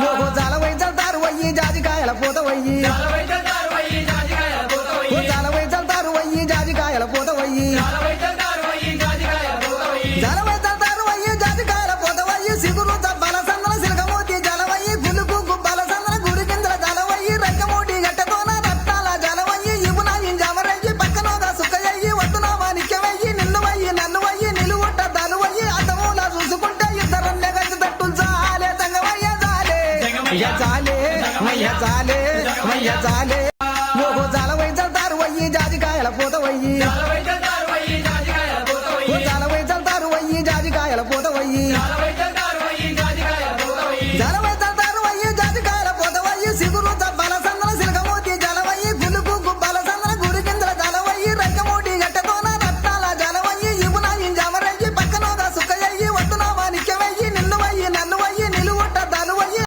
ఓహో జాలవై చల్తారు వయ్యి జాజికాయల పోతవయ్యి జాలవై చల్తారు వయ్యి జాజికాయల పోతవయ్యి జాలవై చల్తారు వయ్యి జాజికాయల పోతవయ్యి సిగురు బల సందన సిలకమూతి జలవయ్యి గులుకు గుబ్బల సందన గురి కిందల జలవయ్యి రంగమూటి గట్టతోన రత్నాల జలవయ్యి ఇవునాయి జమరయ్యి పక్కనోగా సుక్కయ్యి వద్దునా మాణిక్యమయ్యి నిన్నువయ్యి నన్నువయ్యి నిలువుట్ట దలువయ్యి అతమూల చూసుకుంటే ఇద్దరన్నే గంజి తట్టులు చాలే తంగవయ్య జాలే మయ్య జాలే ఓహో జాలవై చల్తారు వయ్యి జాజికాయల పోతవయ్యి